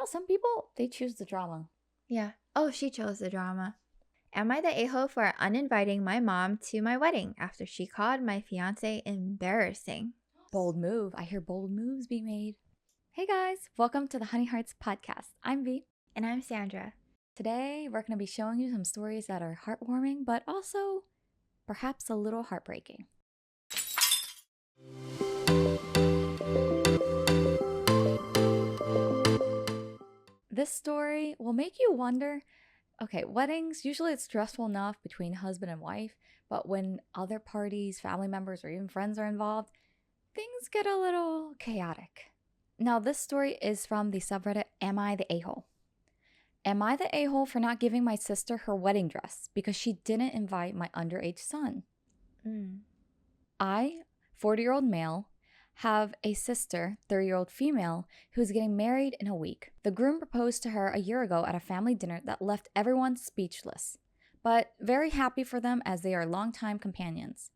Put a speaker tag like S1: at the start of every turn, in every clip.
S1: Some people, they choose the drama.
S2: Yeah. Oh, she chose the drama. Am I the a-hole for uninviting my mom to my wedding after she called my fiance embarrassing?
S1: Bold move. I hear bold moves be made. Hey guys, welcome to the Honey Hearts podcast. I'm V.
S2: And I'm Sandra.
S1: Today, we're going to be showing you some stories that are heartwarming, but also perhaps a little heartbreaking. This story will make you wonder, okay, weddings, usually it's stressful enough between husband and wife, but when other parties, family members, or even friends are involved, things get a little chaotic. Now, this story is from the subreddit, Am I the A-hole? Am I the a-hole for not giving my sister her wedding dress because she didn't invite my underage son? I, 40-year-old male, have a sister, 30-year-old female, who is getting married in a week. The groom proposed to her a year ago at a family dinner that left everyone speechless, but very happy for them as they are longtime companions.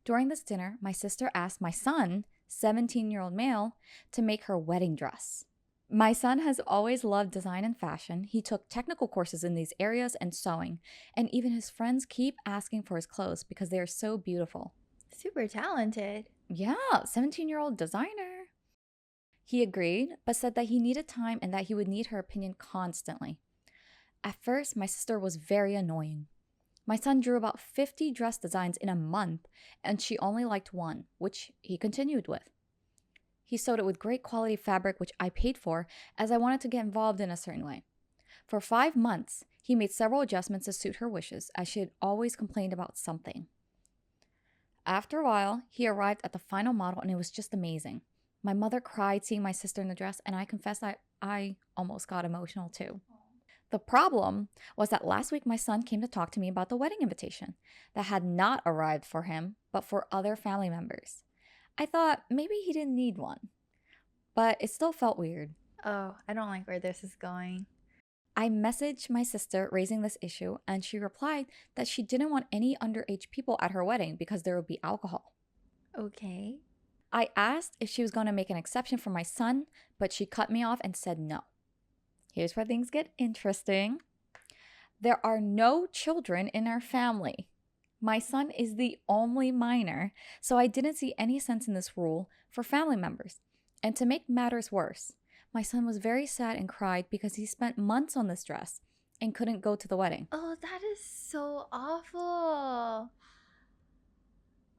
S1: During this dinner, my sister asked my son, 17-year-old male, to make her wedding dress. My son has always loved design and fashion. He took technical courses in these areas and sewing, and even his friends keep asking for his clothes because they are so beautiful.
S2: Super talented.
S1: Yeah, 17-year-old designer. He agreed, but said that he needed time and that he would need her opinion constantly. At first, my sister was very annoying. My son drew about 50 dress designs in a month, and she only liked one, which he continued with. He sewed it with great quality fabric, which I paid for, as I wanted to get involved in a certain way. For 5 months, he made several adjustments to suit her wishes, as she had always complained about something. After a while, he arrived at the final model, and it was just amazing. My mother cried seeing my sister in the dress, and I confess that I almost got emotional too. The problem was that last week my son came to talk to me about the wedding invitation that had not arrived for him, but for other family members. I thought maybe he didn't need one, but it still felt weird.
S2: Oh, I don't like where this is going.
S1: I messaged my sister raising this issue, and she replied that she didn't want any underage people at her wedding because there would be alcohol.
S2: Okay.
S1: I asked if she was going to make an exception for my son, but she cut me off and said no. Here's where things get interesting. There are no children in our family. My son is the only minor, so I didn't see any sense in this rule for family members. And to make matters worse, my son was very sad and cried because he spent months on this dress and couldn't go to the wedding.
S2: Oh, that is so awful.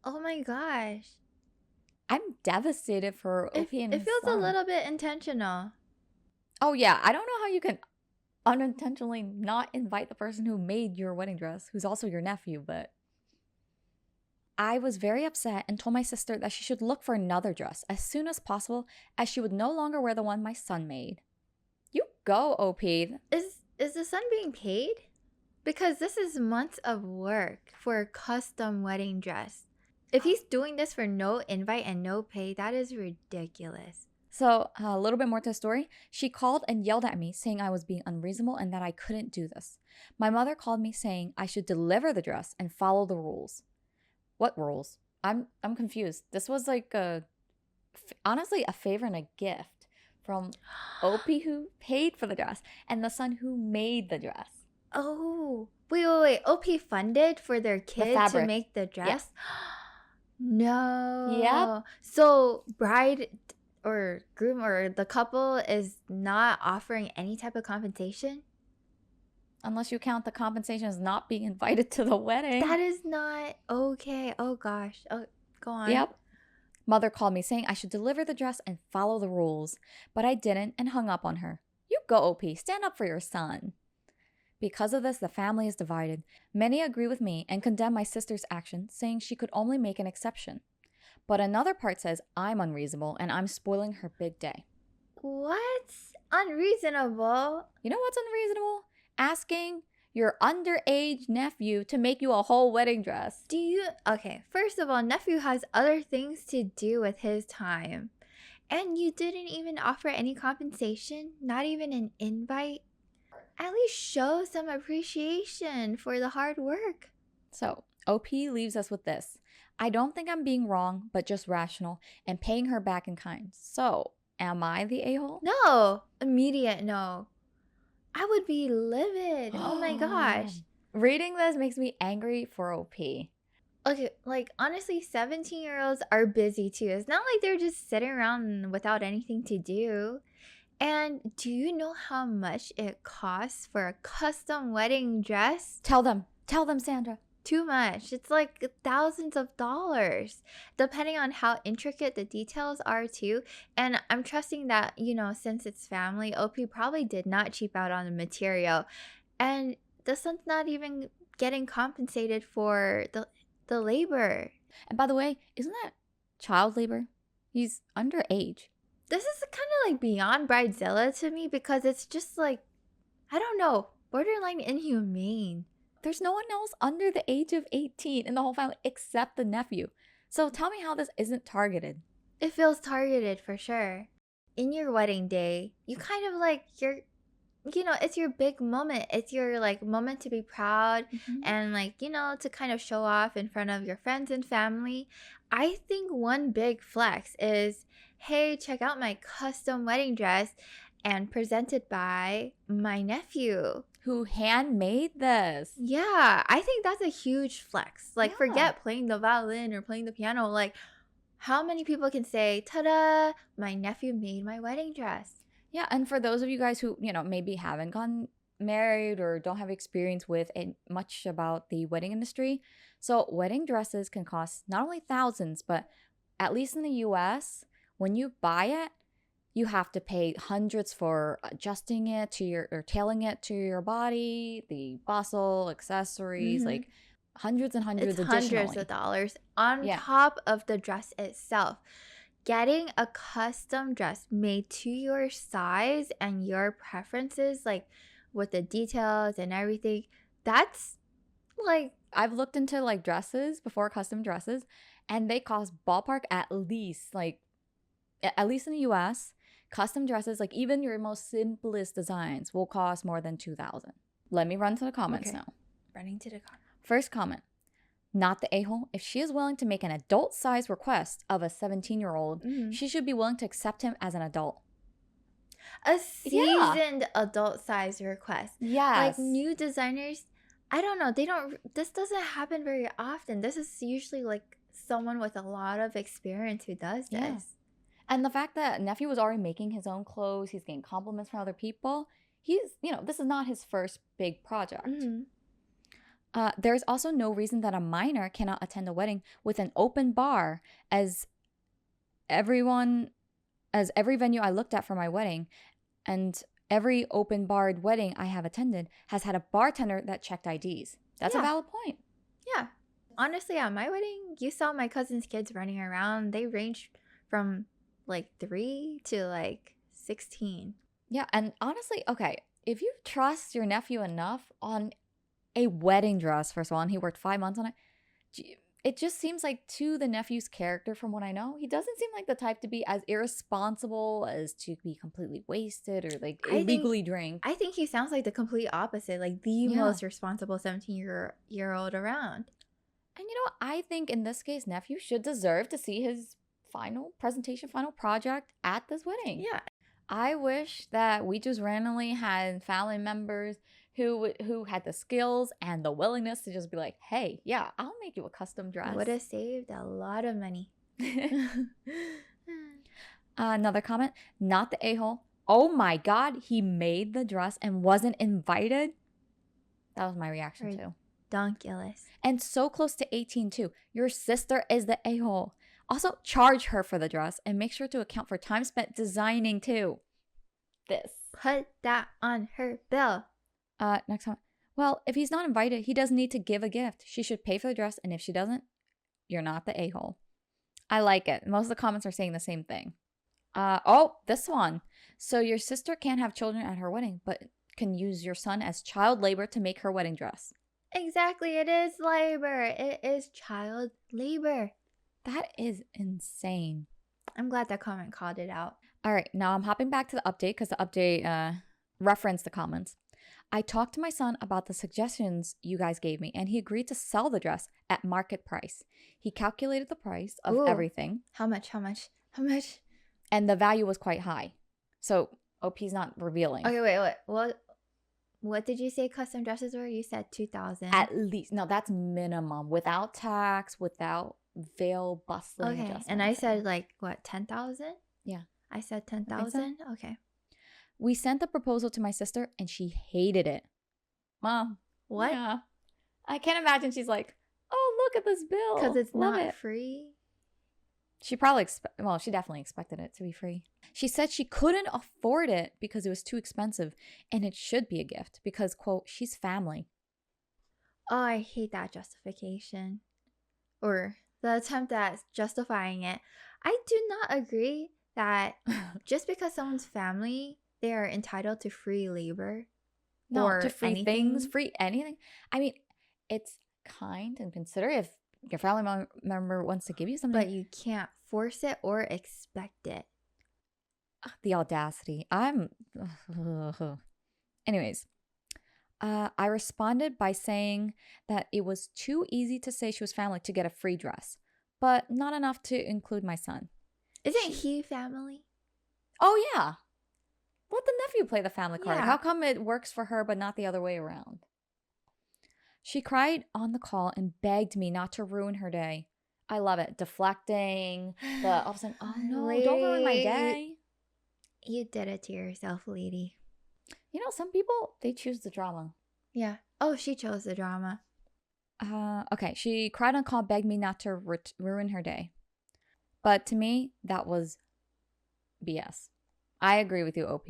S2: Oh my gosh.
S1: I'm devastated for Opie and
S2: It
S1: his
S2: feels
S1: son.
S2: a little bit intentional.
S1: Oh yeah, I don't know how you can unintentionally not invite the person who made your wedding dress, who's also your nephew, but I was very upset and told my sister that she should look for another dress as soon as possible, as she would no longer wear the one my son made. You go, OP.
S2: Is the son being paid? Because this is months of work for a custom wedding dress. If he's doing this for no invite and no pay, that is ridiculous.
S1: So, a little bit more to the story. She called and yelled at me, saying I was being unreasonable and that I couldn't do this. My mother called me saying I should deliver the dress and follow the rules. What rules? I'm confused. This was like honestly a favor and a gift from Opie, who paid for the dress, and the son who made the dress.
S2: Oh, wait. OP funded for their kid to make the dress?
S1: Yes.
S2: No.
S1: Yep.
S2: So bride or groom or the couple is not offering any type of compensation?
S1: Unless you count the compensation as not being invited to the wedding.
S2: That is not okay. Oh gosh. Oh, go on.
S1: Yep. Mother called me saying I should deliver the dress and follow the rules, but I didn't and hung up on her. You go, OP. Stand up for your son. Because of this, the family is divided. Many agree with me and condemn my sister's action, saying she could only make an exception. But another part says I'm unreasonable and I'm spoiling her big day.
S2: What's unreasonable?
S1: You know what's unreasonable? Asking your underage nephew to make you a whole wedding dress.
S2: Okay, first of all, nephew has other things to do with his time. And you didn't even offer any compensation? Not even an invite? At least show some appreciation for the hard work.
S1: So, OP leaves us with this. I don't think I'm being wrong, but just rational and paying her back in kind. So, Am I the a-hole?
S2: No. Immediate no. I would be livid. Oh my gosh.
S1: Reading this makes me angry for OP.
S2: Okay, like honestly, 17-year-olds are busy too. It's not like they're just sitting around without anything to do. And do you know how much it costs for a custom wedding dress?
S1: Tell them, Sandra.
S2: Too much. It's like thousands of dollars, depending on how intricate the details are too. And I'm trusting that, since it's family, OP probably did not cheap out on the material. And the son's not even getting compensated for the labor.
S1: And by the way, isn't that child labor? He's underage.
S2: This is kind of like beyond bridezilla to me because it's just like, I don't know, borderline inhumane.
S1: There's no one else under the age of 18 in the whole family except the nephew. So tell me how this isn't targeted.
S2: It feels targeted for sure. In your wedding day, you kind of like it's your big moment. It's your like moment to be proud and like, to kind of show off in front of your friends and family. I think one big flex is, hey, check out my custom wedding dress and presented by my nephew.
S1: Who handmade this.
S2: Yeah, I think that's a huge flex. Like,
S1: Yeah.
S2: forget playing the violin or playing the piano. Like, how many people can say, ta-da, my nephew made my wedding dress?
S1: Yeah, and for those of you guys who, maybe haven't gotten married or don't have experience with much about the wedding industry, so wedding dresses can cost not only thousands, but at least in the US, when you buy it, you have to pay hundreds for adjusting it to or tailing it to your body, the bustle, accessories, like hundreds and hundreds
S2: It's
S1: additionally.
S2: hundreds of dollars on top of the dress itself. Getting a custom dress made to your size and your preferences, like with the details and everything, that's like,
S1: I've looked into like dresses before, custom dresses, and they cost ballpark at least in the US, custom dresses, like even your most simplest designs will cost more than $2,000. Let me run to the comments now.
S2: Running to the comments.
S1: First comment. Not the a-hole. If she is willing to make an adult size request of a 17-year-old, she should be willing to accept him as an adult.
S2: A seasoned adult size request.
S1: Yes.
S2: Like new designers, I don't know. This doesn't happen very often. This is usually like someone with a lot of experience who does this.
S1: Yeah. And the fact that nephew was already making his own clothes, he's getting compliments from other people. This is not his first big project. There's also no reason that a minor cannot attend a wedding with an open bar, as every venue I looked at for my wedding and every open barred wedding I have attended has had a bartender that checked IDs. That's a valid point.
S2: Yeah. Honestly, at my wedding, you saw my cousin's kids running around. They ranged from like 3 to like 16.
S1: Yeah, and honestly, okay, if you trust your nephew enough on a wedding dress, first of all, and he worked 5 months on it just seems like, to the nephew's character, from what I know, he doesn't seem like the type to be as irresponsible as to be completely wasted or like illegally drink.
S2: I think he sounds like the complete opposite, like the most responsible 17-year-old around.
S1: And I think in this case, nephew should deserve to see his final presentation, final project at this wedding.
S2: Yeah.
S1: I wish that we just randomly had family members who had the skills and the willingness to just be like, hey, yeah, I'll make you a custom dress.
S2: Would have saved a lot of money.
S1: Another comment, not the a-hole. Oh my God, he made the dress and wasn't invited. That was my reaction too.
S2: Donkulous.
S1: And so close to 18 too. Your sister is the a-hole. Also, charge her for the dress and make sure to account for time spent designing too. This.
S2: Put that on her bill.
S1: Next one. Well, if he's not invited, he doesn't need to give a gift. She should pay for the dress, and if she doesn't, you're not the a-hole. I like it. Most of the comments are saying the same thing. This one. So your sister can't have children at her wedding, but can use your son as child labor to make her wedding dress.
S2: Exactly. It is labor. It is child labor.
S1: That is insane.
S2: I'm glad that comment called it out.
S1: All right, now I'm hopping back to the update because the update referenced the comments. I talked to my son about the suggestions you guys gave me, and he agreed to sell the dress at market price. He calculated the price of everything.
S2: How much?
S1: And the value was quite high. So OP's not revealing.
S2: Okay, wait. What did you say custom dresses were? You said 2,000.
S1: At least. No, that's minimum. Without tax, without veil, bustling
S2: Okay,
S1: adjustments.
S2: and I said like what, 10,000?
S1: Yeah.
S2: I said
S1: I think so.
S2: 10,000. Okay.
S1: We sent the proposal to my sister and she hated it. Mom.
S2: What?
S1: Yeah. I can't imagine she's like, oh, look at this bill.
S2: Because it's
S1: Love
S2: not
S1: it.
S2: free.
S1: She probably she definitely expected it to be free. She said she couldn't afford it because it was too expensive and it should be a gift because, quote, she's family.
S2: Oh, I hate that justification. Or the attempt at justifying it. I do not agree that just because someone's family, they are entitled to free labor.
S1: No,
S2: or
S1: to free
S2: anything.
S1: things, free anything. I mean, it's kind and considerate if your family member wants to give you something.
S2: But you can't force it or expect it.
S1: The audacity. Anyways, I responded by saying that it was too easy to say she was family to get a free dress, but not enough to include my son.
S2: Isn't he family?
S1: Oh, yeah. Let the nephew play the family card.
S2: Yeah.
S1: How come it works for her but not the other way around? She cried on the call and begged me not to ruin her day. I love it. Deflecting. All of a sudden, oh no, don't ruin my day.
S2: You did it to yourself, lady.
S1: You know, some people, they choose the drama.
S2: Yeah. Oh, she chose the drama.
S1: Okay, she cried on call, begged me not to ruin her day. But to me, that was BS. I agree with you, OP.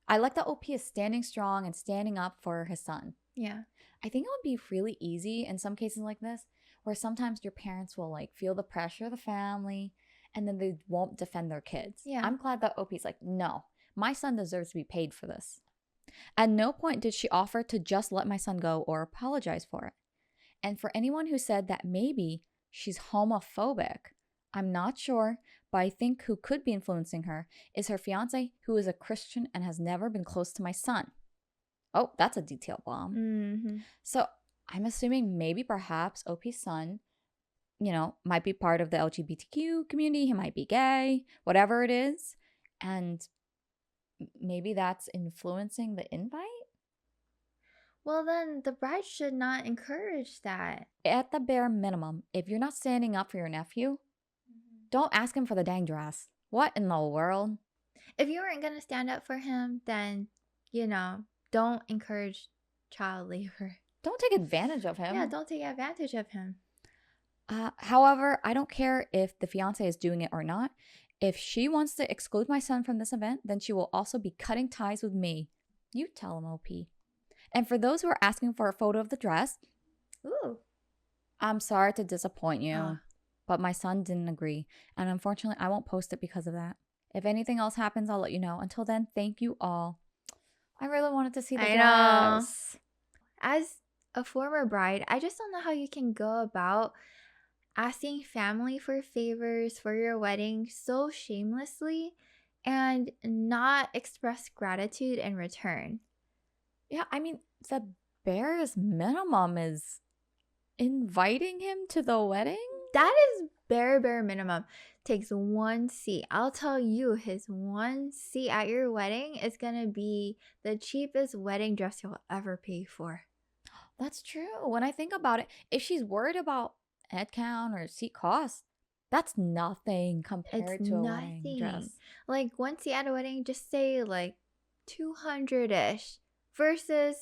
S1: I like that OP is standing strong and standing up for his son.
S2: Yeah.
S1: I think it would be really easy in some cases like this, where sometimes your parents will like feel the pressure of the family and then they won't defend their kids.
S2: Yeah.
S1: I'm glad that OP's like, no, my son deserves to be paid for this. At no point did she offer to just let my son go or apologize for it. And for anyone who said that maybe she's homophobic, I'm not sure, but I think who could be influencing her is her fiance, who is a Christian and has never been close to my son. Oh, that's a detail bomb.
S2: Mm-hmm.
S1: So I'm assuming maybe perhaps OP's son, might be part of the LGBTQ community. He might be gay, whatever it is. And maybe that's influencing the invite?
S2: Well, then the bride should not encourage that.
S1: At the bare minimum, if you're not standing up for your nephew, don't ask him for the dang dress. What in the world?
S2: If you weren't going to stand up for him, then, don't encourage child labor.
S1: Don't take advantage of him.
S2: Yeah, don't take advantage of him.
S1: However, I don't care if the fiance is doing it or not. If she wants to exclude my son from this event, then she will also be cutting ties with me. You tell him, OP. And for those who are asking for a photo of the dress,
S2: ooh,
S1: I'm sorry to disappoint you, but my son didn't agree. And unfortunately, I won't post it because of that. If anything else happens, I'll let you know. Until then, thank you all. I really wanted to see the dress.
S2: As a former bride, I just don't know how you can go about asking family for favors for your wedding so shamelessly and not express gratitude in return.
S1: Yeah, I mean, the barest minimum is inviting him to the wedding?
S2: That is bare minimum. Takes one seat. I'll tell you, his one seat at your wedding is going to be the cheapest wedding dress you'll ever pay for.
S1: That's true. When I think about it, if she's worried about head count or seat cost, that's nothing compared to a wedding dress.
S2: Like one seat at a wedding, just say like 200-ish versus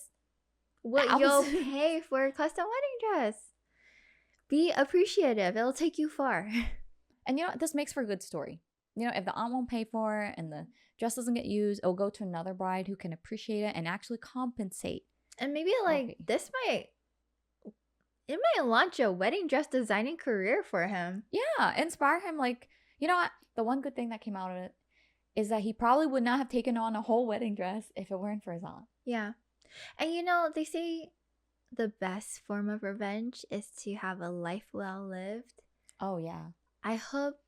S2: what you'll pay for a custom wedding dress. Be appreciative. It'll take you far.
S1: And this makes for a good story. If the aunt won't pay for it and the dress doesn't get used, it'll go to another bride who can appreciate it and actually compensate.
S2: And maybe this might launch a wedding dress designing career for him.
S1: Yeah, inspire him. Like, you know what? The one good thing that came out of it is that he probably would not have taken on a whole wedding dress if it weren't for his aunt.
S2: Yeah. And they say the best form of revenge is to have a life well lived.
S1: Oh, yeah.
S2: I hope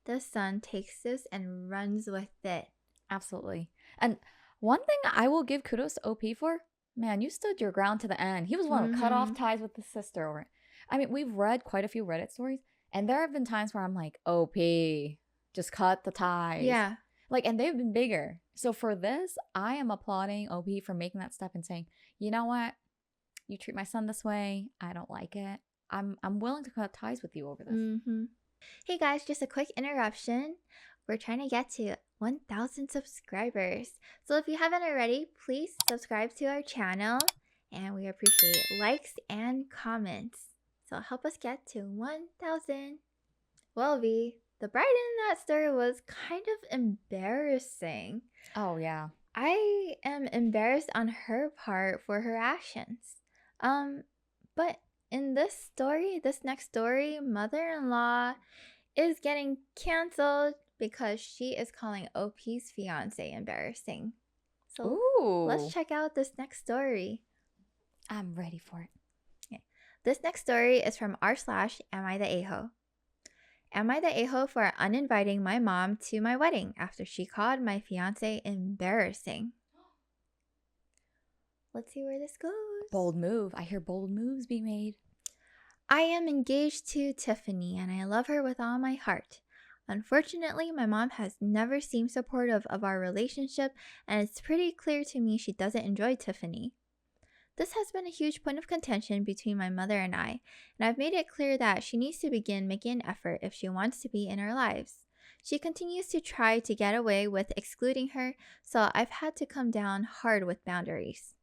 S2: the son takes this and runs with it.
S1: Absolutely. And one thing I will give kudos to OP for, man, you stood your ground to the end. He was one who cut off ties with his sister over it. I mean, we've read quite a few Reddit stories, and there have been times where I'm like, OP, Just cut the ties.
S2: Yeah.
S1: Like, and they've been bigger. So for this, I am applauding OP for making that step and saying, you know what? You treat my son this way. I don't like it. I'm willing to cut ties with you over this.
S2: Mm-hmm. Hey guys, just a quick interruption. We're trying to get to 1,000 subscribers. So if you haven't already, please subscribe to our channel. And we appreciate likes and comments. So help us get to 1,000. Well, V, the bride in that story was kind of embarrassing.
S1: Oh, yeah.
S2: I am embarrassed on her part for her actions. But in this next story, mother-in-law is getting canceled because she is calling OP's fiance embarrassing. So
S1: Ooh.
S2: let's check out this next story.
S1: I'm ready for it.
S2: Okay. This next story is from r/Am I the A-ho? Am I the a-hole for uninviting my mom to my wedding after she called my fiance embarrassing? Let's see where this goes.
S1: Bold move. I hear bold moves be made.
S2: I am engaged to Tiffany and I love her with all my heart. Unfortunately, my mom has never seemed supportive of our relationship and it's pretty clear to me she doesn't enjoy Tiffany. This has been a huge point of contention between my mother and I've made it clear that she needs to begin making an effort if she wants to be in our lives. She continues to try to get away with excluding her, so I've had to come down hard with boundaries.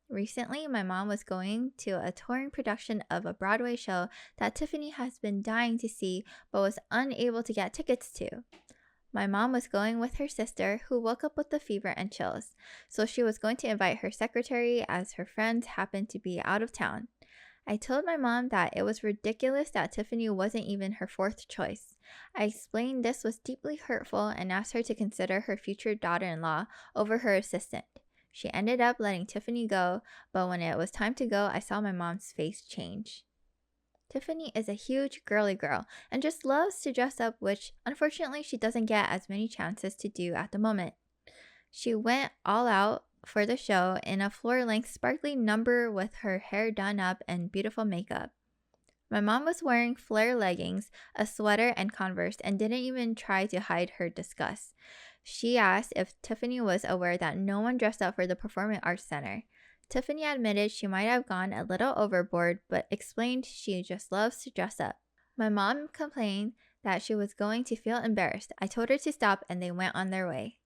S2: Recently, my mom was going to a touring production of a Broadway show that Tiffany has been dying to see but was unable to get tickets to. My mom was going with her sister, who woke up with a fever and chills, so she was going to invite her secretary as her friends happened to be out of town. I told my mom that it was ridiculous that Tiffany wasn't even her fourth choice. I explained this was deeply hurtful and asked her to consider her future daughter-in-law over her assistant. She ended up letting Tiffany go, but when it was time to go, I saw my mom's face change. Tiffany is a huge girly girl and just loves to dress up, which unfortunately she doesn't get as many chances to do at the moment. She went all out for the show in a floor-length sparkly number with her hair done up and beautiful makeup. My mom was wearing flare leggings, a sweater, and Converse and didn't even try to hide her disgust. She asked if Tiffany was aware that no one dressed up for the Performing Arts Center. Tiffany admitted she might have gone a little overboard, but explained she just loves to dress up. My mom complained that she was going to feel embarrassed. I told her to stop and they went on their way.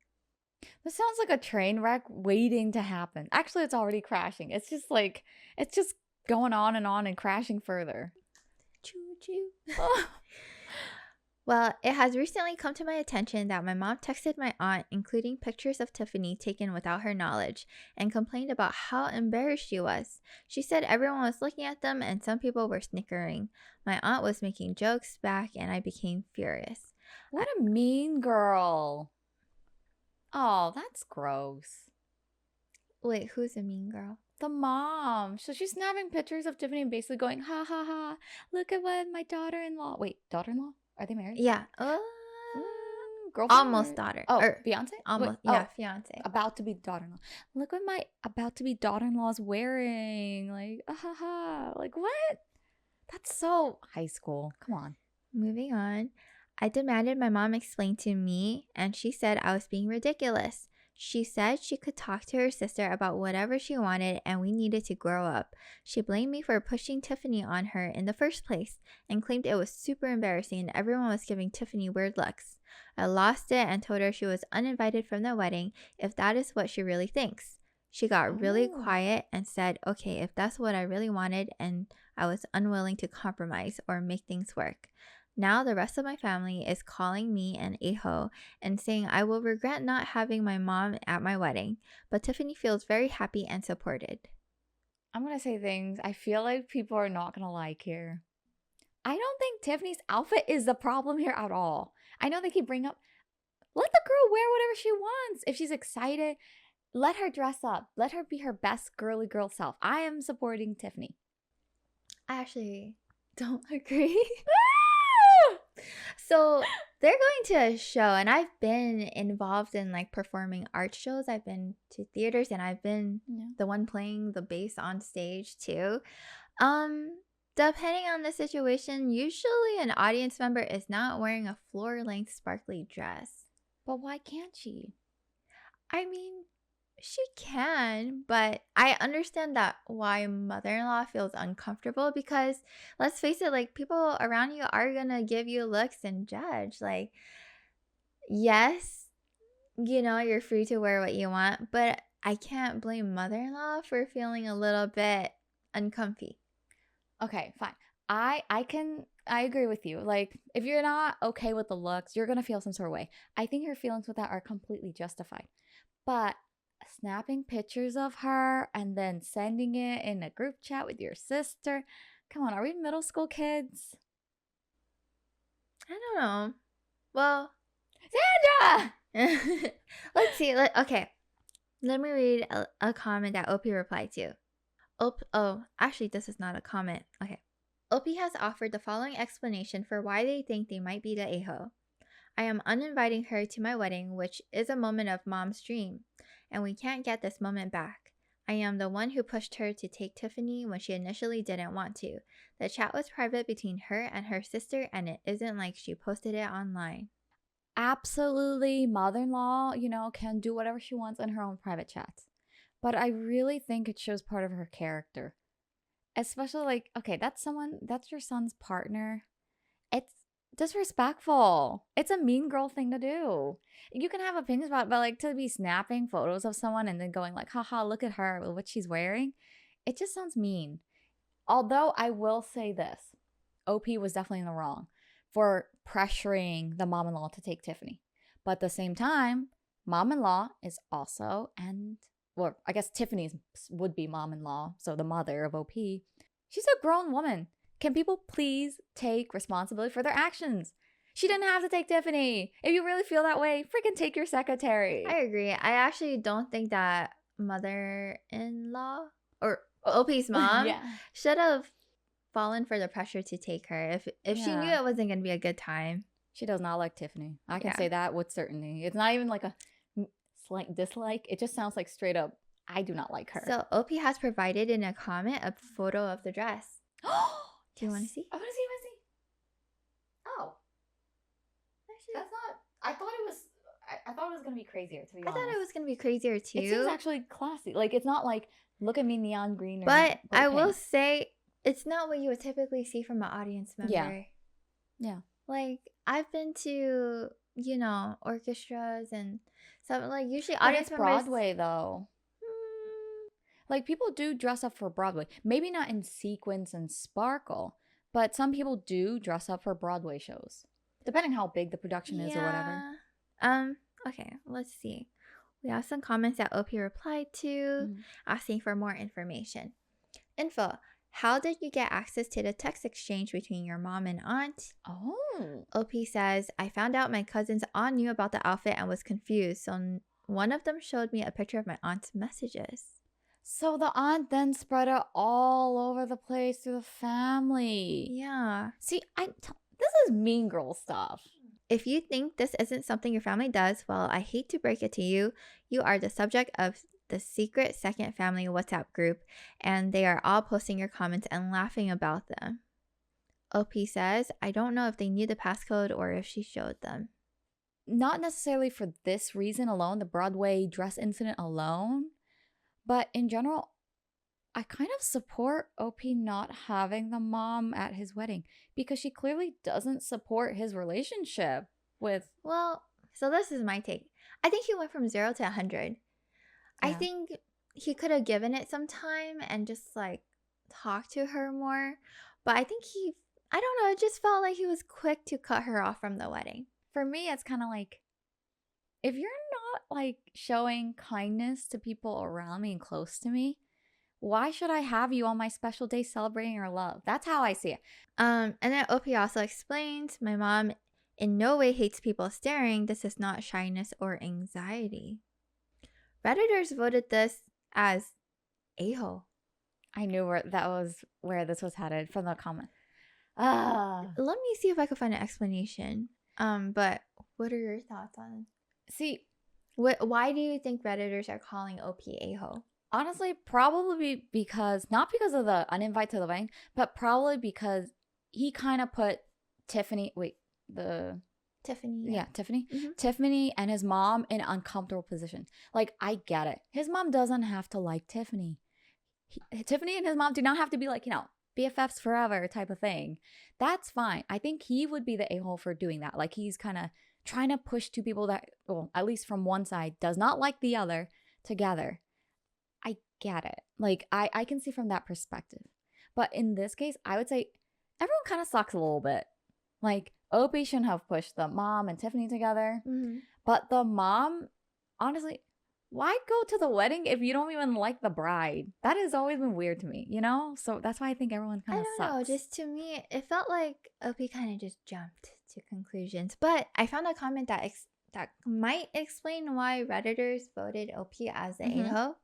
S1: This sounds like a train wreck waiting to happen. Actually, it's already crashing. It's just going on and crashing further.
S2: Choo-choo. Well, it has recently come to my attention that my mom texted my aunt, including pictures of Tiffany taken without her knowledge, and complained about how embarrassed she was. She said everyone was looking at them and some people were snickering. My aunt was making jokes back and I became furious.
S1: What a mean girl. Oh, that's gross.
S2: Wait, who's a mean girl?
S1: The mom. So she's snapping pictures of Tiffany and basically going, ha ha ha, look at what my daughter-in-law. Wait, daughter-in-law? Are they married?
S2: Yeah.
S1: Girlfriend?
S2: Almost daughter.
S1: Oh,
S2: Or
S1: Beyonce?
S2: almost.
S1: Wait,
S2: Yeah, fiance.
S1: About to be daughter-in-law. Look what my about to be daughter-in-law's wearing. Like, ah ha ha. Like, what? That's so high school. Come on.
S2: Moving on. I demanded my mom explain to me, and she said I was being ridiculous. She said she could talk to her sister about whatever she wanted and we needed to grow up. She blamed me for pushing Tiffany on her in the first place and claimed it was super embarrassing and everyone was giving Tiffany weird looks. I lost it and told her she was uninvited from the wedding if that is what she really thinks. She got really quiet and said, okay, if that's what I really wanted, and I was unwilling to compromise or make things work. Now the rest of my family is calling me an a-ho and saying I will regret not having my mom at my wedding, but Tiffany feels very happy and supported.
S1: I'm going to say things I feel like people are not going to like here. I don't think Tiffany's outfit is the problem here at all. I know they keep bringing up, let the girl wear whatever she wants. If she's excited, let her dress up. Let her be her best girly girl self. I am supporting Tiffany.
S2: I actually don't agree. So they're going to a show, and I've been involved in like performing arts shows. I've been to theaters and I've been the one playing the bass on stage too. Depending on the situation, usually an audience member is not wearing a floor-length sparkly dress.
S1: But why can't she?
S2: I mean, she can, but I understand that why mother-in-law feels uncomfortable because let's face it, like people around you are gonna give you looks and judge. Like, yes, you're free to wear what you want, but I can't blame mother-in-law for feeling a little bit uncomfy.
S1: Okay, fine. I agree with you. Like, if you're not okay with the looks, you're gonna feel some sort of way. I think your feelings with that are completely justified. But snapping pictures of her and then sending it in a group chat with your sister. Come on, are we middle school kids?
S2: I don't know. Well,
S1: Sandra!
S2: let's see. Okay, let me read a comment that OP replied to. Actually, this is not a comment. Okay. OP has offered the following explanation for why they think they might be the a-hole. I am uninviting her to my wedding, which is a moment of mom's dream, and we can't get this moment back. I am the one who pushed her to take Tiffany when she initially didn't want to. The chat was private between her and her sister, and it isn't like she posted it online.
S1: Absolutely, mother-in-law, can do whatever she wants in her own private chats. But I really think it shows part of her character. Especially like, okay, that's your son's partner. It's disrespectful. It's a mean girl thing to do. You can have opinions about it, but like to be snapping photos of someone and then going like, haha, look at her, what she's wearing. It just sounds mean. Although I will say this, OP was definitely in the wrong for pressuring the mom-in-law to take Tiffany. But at the same time, mom-in-law is also, well, I guess Tiffany's would be mom-in-law, so the mother of OP. She's a grown woman. Can people please take responsibility for their actions? She didn't have to take Tiffany. If you really feel that way, freaking take your secretary.
S2: I agree. I actually don't think that mother-in-law or OP's mom should have fallen for the pressure to take her. If she knew it wasn't going to be a good time.
S1: She does not like Tiffany. I can say that with certainty. It's not even like a slight dislike. It just sounds like straight up, I do not like her.
S2: So OP has provided in a comment a photo of the dress. Do you want to see?
S1: I want to see. Oh. Actually, that's not. I thought it was gonna be crazier. To be honest,
S2: I thought it was gonna be crazier too.
S1: It seems actually classy. Like it's not like look at me neon green.
S2: But I will say it's not what you would typically see from an audience member.
S1: Yeah.
S2: Like I've been to orchestras and stuff. Like usually audience members.
S1: Broadway though. Like people do dress up for Broadway. Maybe not in sequins and sparkle, but some people do dress up for Broadway shows. Depending how big the production is or whatever.
S2: Okay, let's see. We have some comments that OP replied to, asking for more information. Info. How did you get access to the text exchange between your mom and aunt?
S1: Oh.
S2: OP says, I found out my cousin's aunt knew about the outfit and was confused, so one of them showed me a picture of my aunt's messages.
S1: So the aunt then spread it all over the place through the family.
S2: Yeah.
S1: See, this is mean girl stuff.
S2: If you think this isn't something your family does, well, I hate to break it to you. You are the subject of the secret second family WhatsApp group, and they are all posting your comments and laughing about them. OP says, I don't know if they knew the passcode or if she showed them.
S1: Not necessarily for this reason alone, the Broadway dress incident alone, but in general, I kind of support OP not having the mom at his wedding because she clearly doesn't support his relationship with...
S2: Well, so this is my take. I think he went from 0 to 100. Yeah. I think he could have given it some time and just like talked to her more. But I think I don't know, it just felt like he was quick to cut her off from the wedding.
S1: For me, it's kind of like, if you're not like showing kindness to people around me and close to me, why should I have you on my special day celebrating your love? That's how I see it.
S2: And then OP also explains, my mom in no way hates people staring. This is not shyness or anxiety. Redditors voted this as a-hole.
S1: I knew where this was headed from the comment.
S2: Let me see if I can find an explanation. But what are your thoughts on it?
S1: See,
S2: why do you think Redditors are calling OP a-hole?
S1: Honestly, probably because, not because of the uninvited to the wedding, but probably because he kind of put Tiffany, wait, the,
S2: Tiffany,
S1: yeah, Tiffany,
S2: Mm-hmm.
S1: Tiffany and his mom in an uncomfortable position. Like, I get it. His mom doesn't have to like Tiffany. Tiffany and his mom do not have to be like, BFFs forever type of thing. That's fine. I think he would be the a-hole for doing that. Like, he's kind of trying to push two people that, well, at least from one side, does not like the other together. I get it. Like, I can see from that perspective. But in this case, I would say everyone kind of sucks a little bit. Like, Opie shouldn't have pushed the mom and Tiffany together.
S2: Mm-hmm.
S1: But the mom, honestly, why go to the wedding if you don't even like the bride? That has always been weird to me, you know? So that's why I think everyone
S2: I
S1: kind of
S2: don't know.
S1: sucks.
S2: Just to me, it felt like Opie kind of just jumped to conclusions. But I found a comment that might explain why Redditors voted Opie as the
S1: Mhm.
S2: a-hole.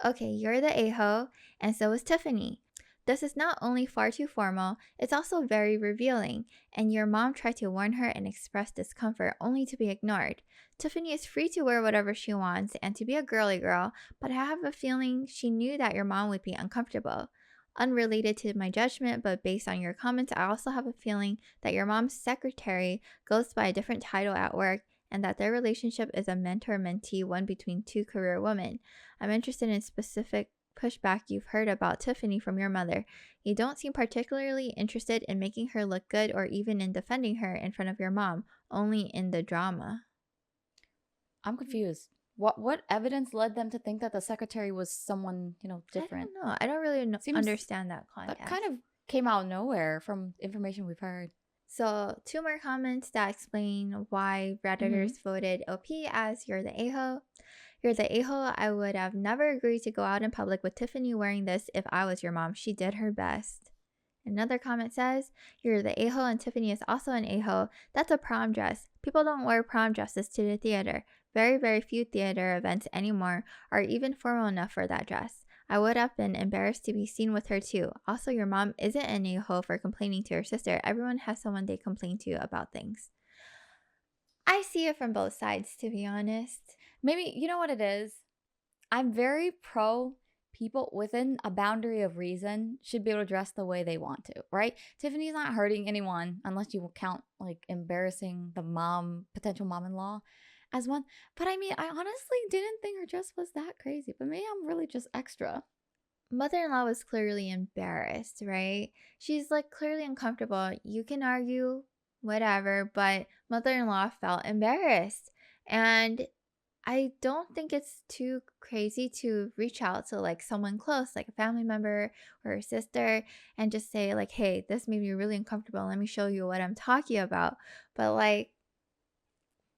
S2: Okay, you're the a-hole, and so is Tiffany. This is not only far too formal, it's also very revealing, and your mom tried to warn her and express discomfort only to be ignored. Tiffany is free to wear whatever she wants and to be a girly girl, but I have a feeling she knew that your mom would be uncomfortable. Unrelated to my judgment, but based on your comments, I also have a feeling that your mom's secretary goes by a different title at work and that their relationship is a mentor-mentee one between two career women. I'm interested in specific pushback you've heard about Tiffany from your mother. You don't seem particularly interested in making her look good or even in defending her in front of your mom, only in the drama.
S1: I'm confused. What evidence led them to think that the secretary was someone, different?
S2: I don't know. I don't really
S1: Seems
S2: understand that context.
S1: That kind of came out of nowhere from information we've heard.
S2: So, 2 more comments that explain why Redditors voted OP as you're the a-hole. You're the a-hole. I would have never agreed to go out in public with Tiffany wearing this if I was your mom. She did her best. Another comment says, you're the a-hole and Tiffany is also an a-hole. That's a prom dress. People don't wear prom dresses to the theater. Very, very few theater events anymore are even formal enough for that dress. I would have been embarrassed to be seen with her too. Also, your mom isn't an a-hole for complaining to her sister. Everyone has someone they complain to about things. I see it from both sides, to be honest.
S1: Maybe, you know what it is? I'm very pro people within a boundary of reason should be able to dress the way they want to, right? Tiffany's not hurting anyone unless you count like embarrassing the potential mom-in-law as one. But I mean, I honestly didn't think her dress was that crazy, but maybe I'm really just extra.
S2: Mother-in-law was clearly embarrassed, right? She's like clearly uncomfortable. You can argue whatever, but mother-in-law felt embarrassed. And I don't think it's too crazy to reach out to like someone close, like a family member or a sister, and just say like, hey, this made me really uncomfortable. Let me show you what I'm talking about. But like,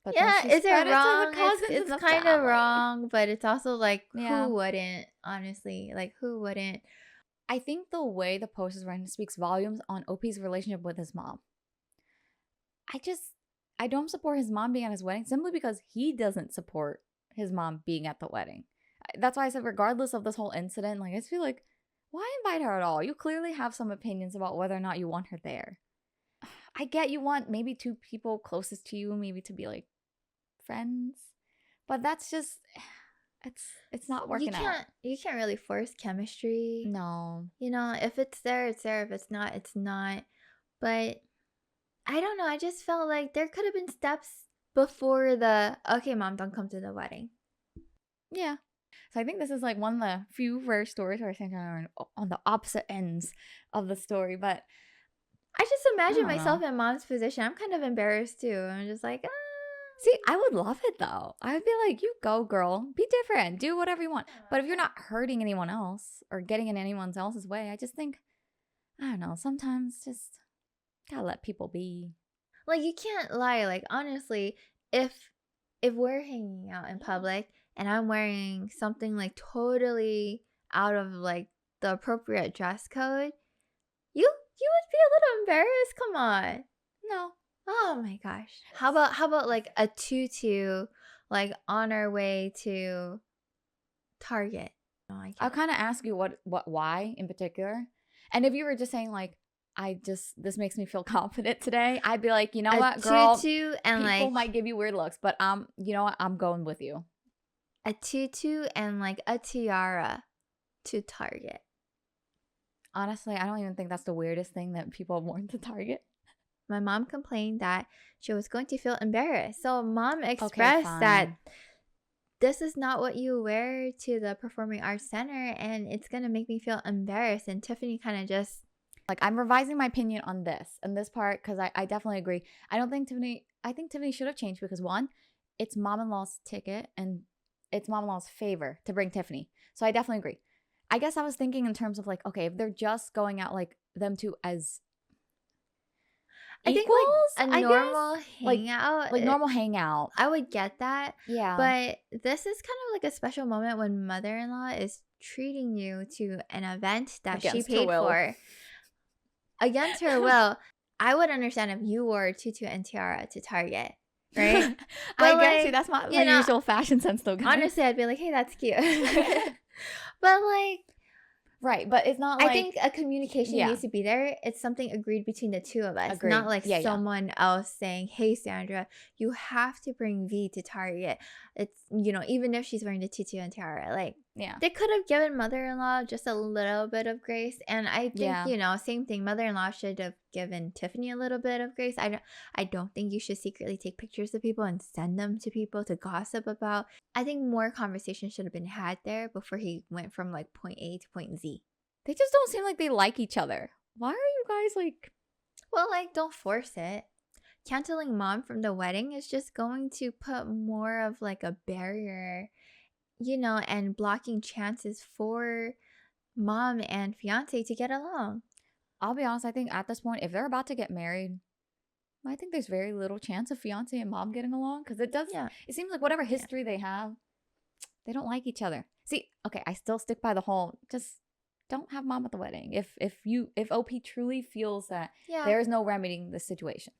S1: But then
S2: yeah,
S1: she
S2: is
S1: spread
S2: it
S1: it to
S2: wrong?
S1: the cousins
S2: It's
S1: and the
S2: kind of
S1: family.
S2: wrong, but it's also like,
S1: Yeah.
S2: who wouldn't, honestly? Like, who wouldn't?
S1: I think the way the post is written speaks volumes on OP's relationship with his mom. I don't support his mom being at his wedding simply because he doesn't support his mom being at the wedding. That's why I said, regardless of this whole incident, like, I just feel like, why invite her at all? You clearly have some opinions about whether or not you want her there. I get you want maybe two people closest to you, maybe to be like friends, but that's just, it's not working out.
S2: You can't really force chemistry.
S1: No.
S2: You know, if it's there, it's there. If it's not, it's not. But I don't know. I just felt like there could have been steps before the, okay, mom, don't come to the wedding.
S1: Yeah. So I think this is like one of the few rare stories where I think are on the opposite ends of the story. But
S2: I just imagine
S1: don't
S2: myself
S1: know.
S2: in mom's position. I'm kind of embarrassed too. I'm just like,
S1: See, I would love it though. I would be like, you go, girl. Be different. Do whatever you want. But if you're not hurting anyone else or getting in anyone else's way, I just think, I don't know, sometimes just gotta let people be.
S2: like, you can't lie. Like, honestly, if we're hanging out in public and I'm wearing something like totally out of like the appropriate dress code, you would be a little embarrassed. Come on.
S1: No.
S2: Oh my gosh. How about like a tutu, like on our way to Target? No, I
S1: I'll
S2: can't.
S1: kind of ask you why in particular. And if you were just saying like, this makes me feel confident today, I'd be like, you know
S2: A
S1: what, girl,
S2: tutu and
S1: people
S2: like
S1: might give you weird looks, but you know what, I'm going with you.
S2: a tutu and like a tiara to Target.
S1: Honestly, I don't even think that's the weirdest thing that people have worn to Target.
S2: My mom complained that she was going to feel embarrassed. So mom expressed that this is not what you wear to the Performing Arts Center and it's going to make me feel embarrassed. And Tiffany kind of just...
S1: Like, I'm revising my opinion on this part because I definitely agree. I think Tiffany should have changed because, one, it's mom-in-law's ticket and it's mom-in-law's favor to bring Tiffany. So I definitely agree. I guess I was thinking in terms of like, okay, if they're just going out like them two as
S2: I
S1: equals,
S2: think like a normal hangout.
S1: Like normal hangout.
S2: I would get that.
S1: Yeah.
S2: But this is kind of like a special moment when mother-in-law is treating you to an event that she paid for. Against her will. I would understand if you wore a tutu and tiara to Target, right?
S1: I get you. That's my usual fashion sense though, guys.
S2: Honestly, I'd be like, hey, that's cute. But like...
S1: Right, but it's not like...
S2: I think a communication needs to be there. It's something agreed between the two of us.
S1: Agreed.
S2: Not like someone else saying, hey, Sandra, you have to bring V to Target. It's, you know, even if she's wearing the tutu and tiara. Like, they could have given mother-in-law just a little bit of grace. And I think, you know, same thing. Mother-in-law should have given Tiffany a little bit of grace. I don't think you should secretly take pictures of people and send them to people to gossip about. I think more conversation should have been had there before he went from like point A to point Z.
S1: They just don't seem like they like each other. Why are you guys like...
S2: Well, like, don't force it. Canceling mom from the wedding is just going to put more of like a barrier, you know, and blocking chances for mom and fiance to get along.
S1: I'll be honest, I think at this point, if they're about to get married, I think there's very little chance of fiance and mom getting along because it does... It seems like whatever history they have, they don't like each other. See, okay, I still stick by the whole... Just don't have mom at the wedding. If OP truly feels that there is no remedying the situation.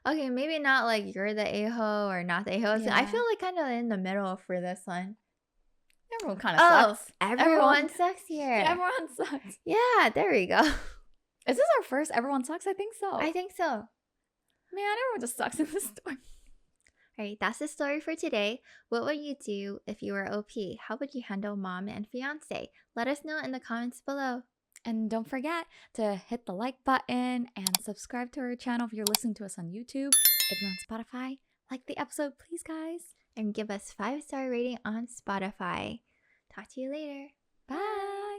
S2: Okay, maybe not like you're the a-hole or not the a-hole. I feel like kind of in the middle for this one.
S1: Everyone kind of sucks.
S2: Everyone sucks here.
S1: Yeah, everyone sucks.
S2: Yeah, there we go.
S1: Is this our first Everyone Sucks? I think so.
S2: I think so.
S1: Man, everyone just sucks in this story.
S2: All right, that's the story for today. What would you do if you were OP? How would you handle mom and fiance? Let us know in the comments below.
S1: And don't forget to hit the like button and subscribe to our channel if you're listening to us on YouTube. If you're on Spotify, like the episode, please, guys.
S2: And give us 5-star rating on Spotify. Talk to you later.
S1: Bye.